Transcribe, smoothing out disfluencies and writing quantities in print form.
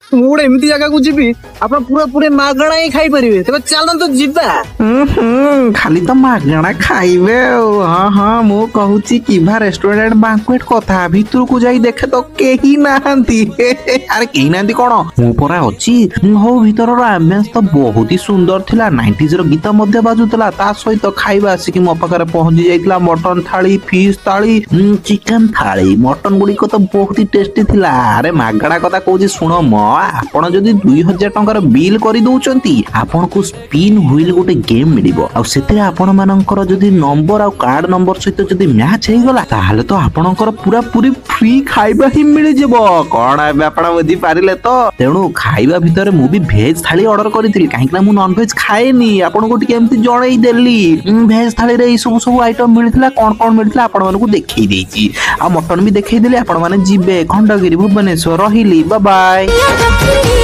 ମୁଁ ଗୋଟେ ଏମିତି ଜାଗାକୁ ଯିବି ଆପଣ ପୁରା ମାଗଣା ହିଁ ଖାଇପାରିବେ। ତେବେ ଚାଲନ୍ତୁ ଯିବା। ଖାଲି ତ ମାଗଣା ଖାଇବେ ଆଉ। ହଁ ହଁ ମୁଁ କହୁଛି କିଭା ରେଷ୍ଟୁରାଣ୍ଟ ବାଙ୍କୁଏଟ କଥା, ଭିତରକୁ ଯାଇ ଦେଖେ ତ କେହି ନାହାନ୍ତି। ଆରେ କେହି ନାହାନ୍ତି କଣ, ମୁଁ ପରା ଅଛି। ହଉ ଭିତରର ଆମ୍ବିଏନ୍ସ ତ ବହୁତ ହି ସୁନ୍ଦର ଥିଲା, 90s ର ଗୀତ ମଧ୍ୟ ବାଜୁଥିଲା, ତା ସହିତ ଖାଇବା ଆସିକି ମୋ ପାଖରେ ପହଞ୍ଚି ଯାଇଥିଲା। ମଟନ ଥାଳି, ଫିସ୍ ଥାଳି, ଚିକେନ ଥାଳି। ମଟନ ଗୁଡିକ ତ ବହୁତ ହି ଟେଷ୍ଟି ଥିଲା। ଆରେ ମାଗଣା କଥା କହୁଛି ଶୁଣ ମ, ଆପଣ ଯଦି 2000 ଟଙ୍କାର ବିଲ୍ କରିଦଉଛନ୍ତି ଆପଣଙ୍କୁ ସ୍ପିନ୍ ହୁଇଲ ଗୋଟେ ଗେମ୍ ମିଳିବ। ଆଉ ସେଥିରେ ଆପଣ ମାନଙ୍କର ଯଦି ନମ୍ବର ଆଉ କାର୍ଡ ନମ୍ବର ସହିତ ଯଦି ମ୍ୟାଚ ହେଇଗଲା ତାହେଲେ ତ ଆପଣଙ୍କର ପୁରା ପୁରି ଫ୍ରି ଖାଇବା ହିଁ ମିଳିଯିବ। କଣ ଏବେ ଆପଣ ବୁଝିପାରିଲେ ତ? ତେଣୁ ଖାଇବା ଭିତରେ ମୁଁ ବି ଭେଜ ଥାଳି ଅର୍ଡର କରିଥିଲି, କାହିଁକି ନା ମୁଁ ନନଭେଜ ଖାଏନି। ଆପଣଙ୍କୁ ଟିକେ ଏମିତି ଜଣେଇ ଦେଲି। ଭେଜ ଥାଳିରେ ଏଇ ସବୁ ଆଇଟମ ମିଳିଥିଲା। କଣ କଣ ମିଳିଥିଲା ଆପଣ ମାନଙ୍କୁ ଦେଖେଇ ଦେଇଛି, ଆଉ ମଟନ ବି ଦେଖେଇ ଦେଲି। ଆପଣ ମାନେ ଯିବେ ଖଣ୍ଡଗିରି, ଭୁବନେଶ୍ୱର। ରହିଲି, ବାଏ ବାଏ।